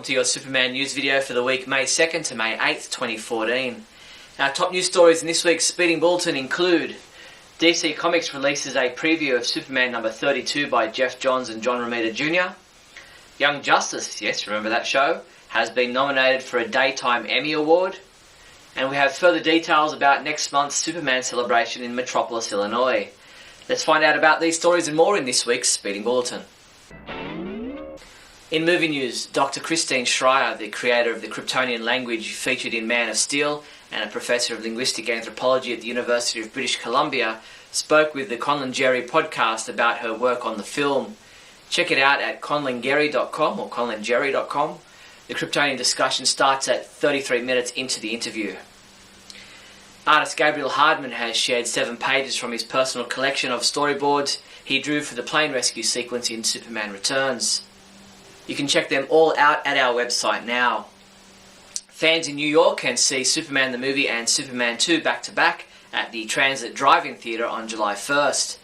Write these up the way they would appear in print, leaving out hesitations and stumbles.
welcome to your Superman news video for the week May 2nd to May 8th, 2014. Our top news stories in this week's Speeding Bulletin include DC Comics releases a preview of Superman number 32 by Geoff Johns and John Romita Jr. Young Justice, yes, remember that show, has been nominated for a Daytime Emmy Award. And we have further details about next month's Superman celebration in Metropolis, Illinois. Let's find out about these stories and more in this week's Speeding Bulletin. In movie news, Dr. Christine Schreier, the creator of the Kryptonian language featured in Man of Steel and a professor of linguistic anthropology at the University of British Columbia, spoke with the Conlon Jerry podcast about her work on the film. Check it out at conlongerry.com or conlonjerry.com. The Kryptonian discussion starts at 33 minutes into the interview. Artist Gabriel Hardman has shared 7 pages from his personal collection of storyboards he drew for the plane rescue sequence in Superman Returns. You can check them all out at our website now. Fans in New York can see Superman the movie and Superman 2 back-to-back at the Transit Drive-In Theatre on July 1st.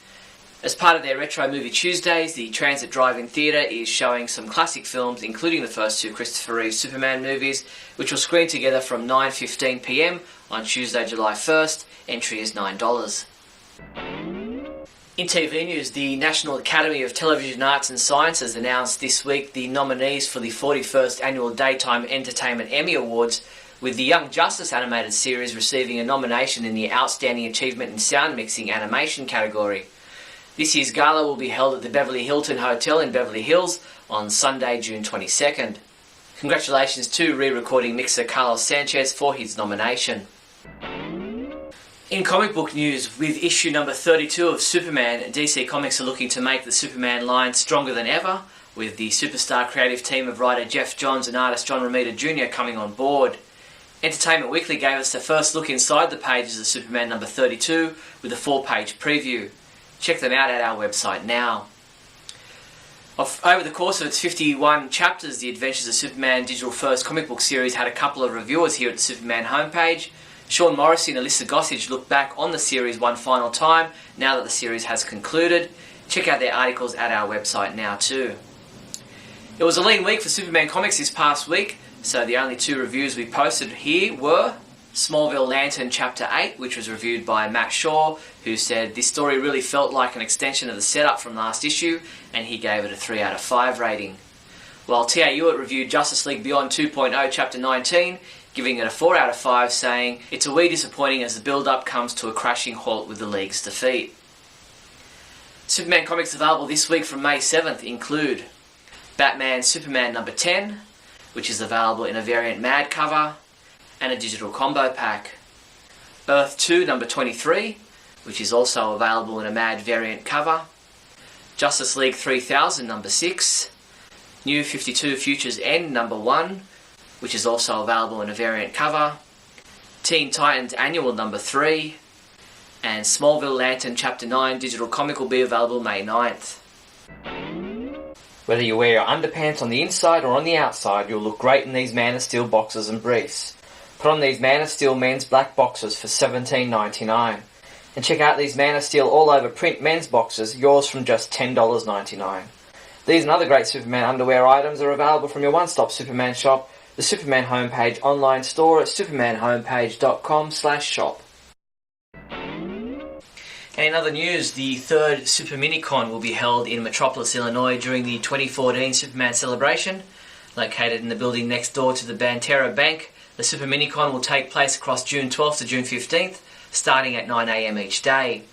As part of their Retro Movie Tuesdays, the Transit Drive-In Theatre is showing some classic films, including the first 2 Christopher Reeve Superman movies, which will screen together from 9:15 p.m. on Tuesday, July 1st. Entry is $9. In TV news, the National Academy of Television Arts and Sciences announced this week the nominees for the 41st Annual Daytime Entertainment Emmy Awards, with the Young Justice animated series receiving a nomination in the Outstanding Achievement in Sound Mixing Animation category. This year's gala will be held at the Beverly Hilton Hotel in Beverly Hills on Sunday, June 22nd. Congratulations to re-recording mixer Carlos Sanchez for his nomination. In comic book news, with issue number 32 of Superman, DC Comics are looking to make the Superman line stronger than ever, with the superstar creative team of writer Geoff Johns and artist John Romita Jr. coming on board. Entertainment Weekly gave us the first look inside the pages of Superman number 32 with a 4-page preview. Check them out at our website now. Over the course of its 51 chapters, the Adventures of Superman digital first comic book series had a couple of reviewers here at the Superman homepage. Sean Morrissey and Alyssa Gossage look back on the series one final time now that the series has concluded. Check out their articles at our website now too. It was a lean week for Superman Comics this past week, so the only 2 reviews we posted here were Smallville Lantern Chapter 8, which was reviewed by Matt Shaw, who said this story really felt like an extension of the setup from last issue, and he gave it a 3 out of 5 rating. While T.A. Ewart reviewed Justice League Beyond 2.0 Chapter 19, giving it a 4 out of 5, saying, "It's a wee disappointing as the build-up comes to a crashing halt with the League's defeat." Superman comics available this week from May 7th include Batman Superman number 10, which is available in a variant Mad cover, and a digital combo pack. Earth 2 number 23, which is also available in a Mad variant cover. Justice League 3000 number 6. New 52 Futures End number 1, which is also available in a variant cover. Teen Titans Annual number 3. And Smallville Lantern Chapter 9 digital comic will be available May 9th. Whether you wear your underpants on the inside or on the outside, you'll look great in these Man of Steel boxers and briefs. Put on these Man of Steel men's black boxers for $17.99. And check out these Man of Steel all-over print men's boxers, yours from just $10.99. These and other great Superman underwear items are available from your one-stop Superman shop, the Superman homepage online store at supermanhomepage.com/shop. And in other news, the 3rd Super Minicon will be held in Metropolis, Illinois during the 2014 Superman celebration. Located in the building next door to the Banterra Bank, the Super Minicon will take place across June 12th to June 15th, starting at 9 a.m. each day.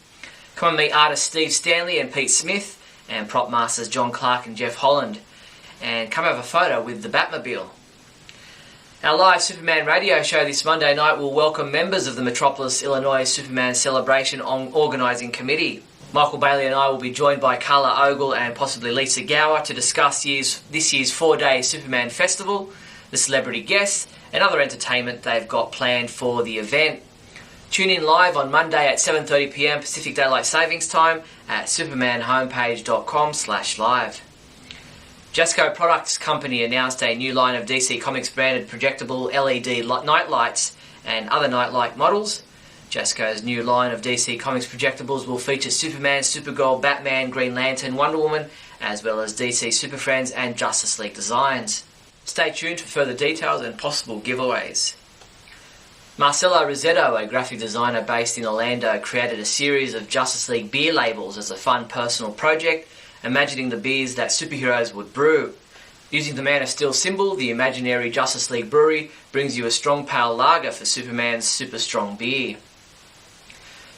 Come and meet artists Steve Stanley and Pete Smith, and prop masters John Clark and Jeff Holland. And come have a photo with the Batmobile. Our live Superman radio show this Monday night will welcome members of the Metropolis, Illinois Superman Celebration Organising Committee. Michael Bailey and I will be joined by Carla Ogle and possibly Lisa Gower to discuss this year's 4-day Superman Festival, the celebrity guests, and other entertainment they've got planned for the event. Tune in live on Monday at 7:30 p.m. Pacific Daylight Savings Time at supermanhomepage.com/live. Jasco Products Company announced a new line of DC Comics branded projectable LED night lights and other nightlight models. Jasco's new line of DC Comics projectables will feature Superman, Supergirl, Batman, Green Lantern, Wonder Woman, as well as DC Super Friends and Justice League designs. Stay tuned for further details and possible giveaways. Marcelo Rossetto, a graphic designer based in Orlando, created a series of Justice League beer labels as a fun personal project, imagining the beers that superheroes would brew. Using the Man of Steel symbol, the imaginary Justice League brewery brings you a strong pale lager for Superman's super strong beer.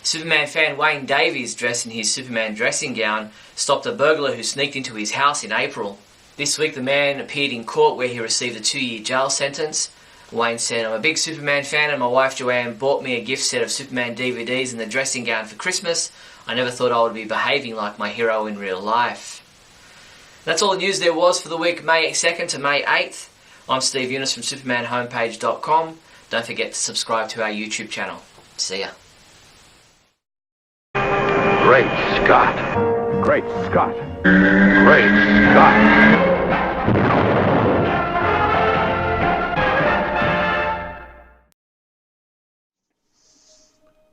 Superman fan Wayne Davies, dressed in his Superman dressing gown, stopped a burglar who sneaked into his house in April. This week the man appeared in court where he received a 2-year jail sentence. Wayne said, "I'm a big Superman fan and my wife Joanne bought me a gift set of Superman DVDs and the dressing gown for Christmas. I never thought I would be behaving like my hero in real life." That's all the news there was for the week May 2nd to May 8th. I'm Steve Younis from SupermanHomepage.com. Don't forget to subscribe to our YouTube channel. See ya. Great Scott. Great Scott. Great Scott.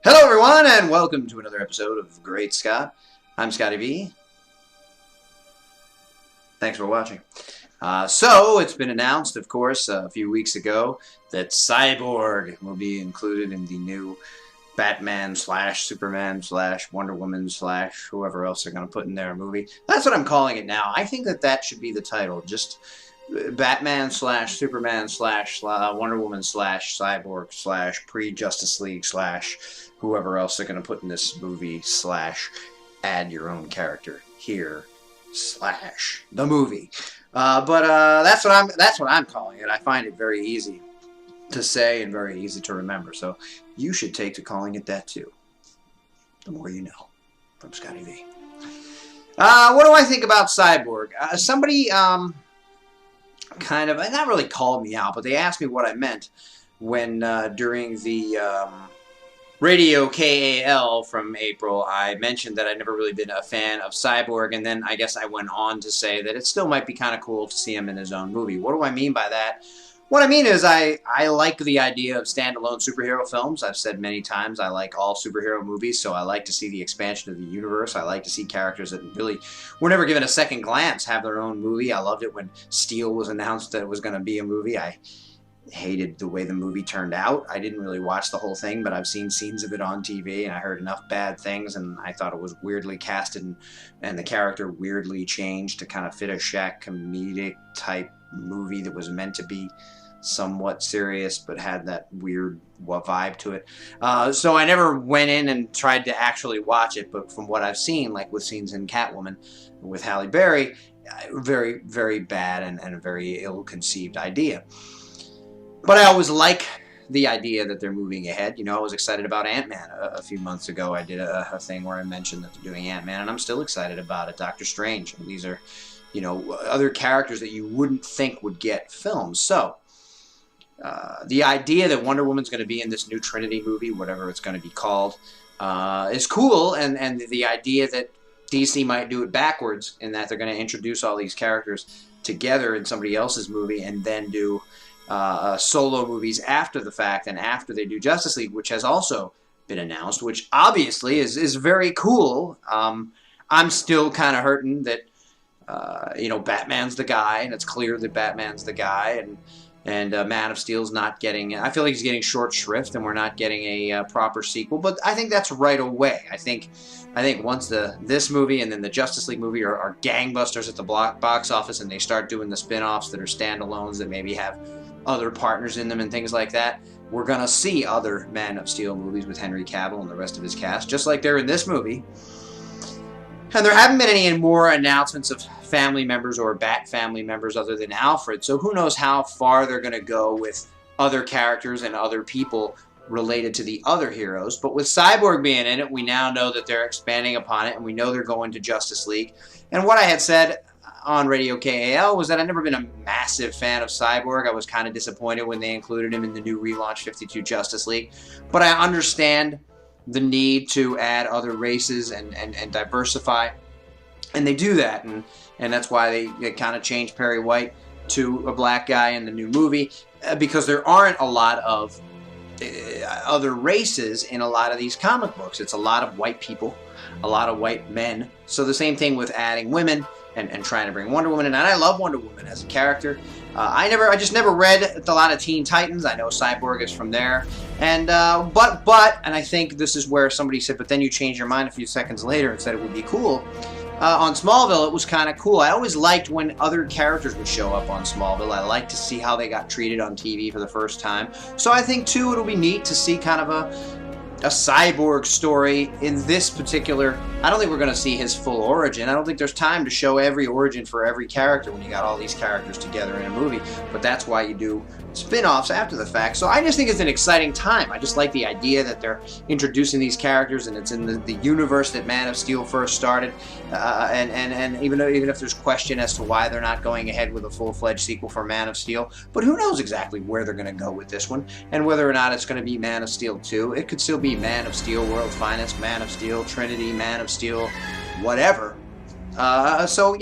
Hello everyone and welcome to another episode of Great Scott. I'm Scotty V. Thanks for watching. So it's been announced, of course, a few weeks ago that Cyborg will be included in the new Batman / Superman / Wonder Woman / whoever else they're going to put in their movie. That's what I'm calling it now. I think that should be the title. Just Batman / Superman / Wonder Woman / Cyborg / pre-Justice League / whoever else they're going to put in this movie / add your own character here / the movie. But that's what I'm calling it. I find it very easy to say and very easy to remember. So you should take to calling it that too. The more you know. From Scotty V. What do I think about Cyborg? Somebody kind of, not really called me out, but they asked me what I meant when during the Radio KAL from April, I mentioned that I'd never really been a fan of Cyborg, and then I guess I went on to say that it still might be kind of cool to see him in his own movie. What do I mean by that? What I mean is I like the idea of standalone superhero films. I've said many times I like all superhero movies, so I like to see the expansion of the universe. I like to see characters that really were never given a second glance have their own movie. I loved it when Steel was announced that it was going to be a movie. I hated the way the movie turned out. I didn't really watch the whole thing, but I've seen scenes of it on TV, and I heard enough bad things, and I thought it was weirdly casted, and the character weirdly changed to kind of fit a Shaq comedic type movie that was meant to be somewhat serious but had that weird vibe to it. So I never went in and tried to actually watch it, but from what I've seen, like with scenes in Catwoman with Halle Berry, very, very bad and a very ill-conceived idea. But I always like the idea that they're moving ahead. You know, I was excited about Ant-Man a few months ago. I did a thing where I mentioned that they're doing Ant-Man, and I'm still excited about it. Doctor Strange. And these are, you know, other characters that you wouldn't think would get filmed. So, the idea that Wonder Woman's going to be in this new Trinity movie, whatever it's going to be called, is cool. And the idea that DC might do it backwards, in that they're going to introduce all these characters together in somebody else's movie and then do solo movies after the fact and after they do Justice League, which has also been announced, which obviously is very cool. I'm still kind of hurting that, you know, Batman's the guy, and it's clear that Batman's the guy, and Man of Steel's not getting, I feel like he's getting short shrift and we're not getting a proper sequel, but I think that's right away. I think once this movie and then the Justice League movie are gangbusters at the box office, and they start doing the spin-offs that are standalones that maybe have other partners in them and things like that, we're going to see other Man of Steel movies with Henry Cavill and the rest of his cast, just like they're in this movie. And there haven't been any more announcements of family members or Bat family members other than Alfred, so who knows how far they're going to go with other characters and other people related to the other heroes. But with Cyborg being in it, we now know that they're expanding upon it, and we know they're going to Justice League. And what I had said on Radio KAL was that I've never been a massive fan of Cyborg. I was kind of disappointed when they included him in the new relaunch 52 Justice League. But I understand the need to add other races and diversify. And they do that. And that's why they kind of changed Perry White to a black guy in the new movie. Because there aren't a lot of other races in a lot of these comic books. It's a lot of white people, a lot of white men. So the same thing with adding women. and trying to bring Wonder Woman in. And I love Wonder Woman as a character. I just never read a lot of Teen Titans. I know Cyborg is from there, and but I think this is where somebody said, but then you change your mind a few seconds later and said it would be cool. On Smallville, it was kind of cool. I always liked when other characters would show up on Smallville. I liked to see how they got treated on TV for the first time. So I think, too, it'll be neat to see kind of a Cyborg story in this particular... I don't think we're going to see his full origin. I don't think there's time to show every origin for every character when you got all these characters together in a movie. But that's why you do spin-offs after the fact. So I just think it's an exciting time. I just like the idea that they're introducing these characters, and it's in the universe that Man of Steel first started. And even if there's question as to why they're not going ahead with a full-fledged sequel for Man of Steel, but who knows exactly where they're going to go with this one, and whether or not it's going to be Man of Steel 2. It could still be Man of Steel, World's Finest, Man of Steel, Trinity, Man of Steel, whatever. So,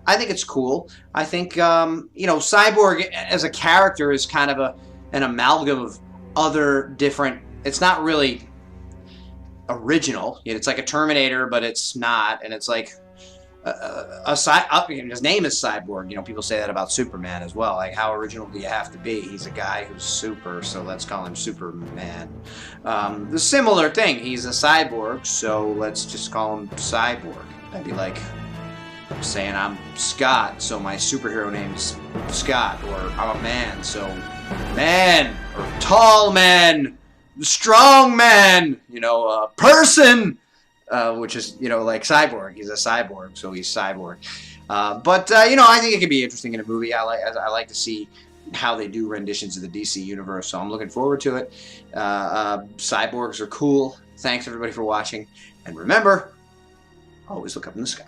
I think it's cool. I think, Cyborg as a character is kind of an amalgam of other different... It's not really original. It's like a Terminator, but it's not. And it's like his name is Cyborg. People say that about Superman as well. Like, how original do you have to be? He's a guy who's super, so let's call him Superman. The similar thing. He's a cyborg, so let's just call him Cyborg. That'd be like saying I'm Scott, so my superhero name's Scott, or I'm a man, so man, or tall man, strong man, person, which is, like Cyborg. He's a cyborg, so he's Cyborg. But I think it could be interesting in a movie. I like to see how they do renditions of the DC universe, so I'm looking forward to it. Cyborgs are cool. Thanks, everybody, for watching. And remember, always look up in the sky.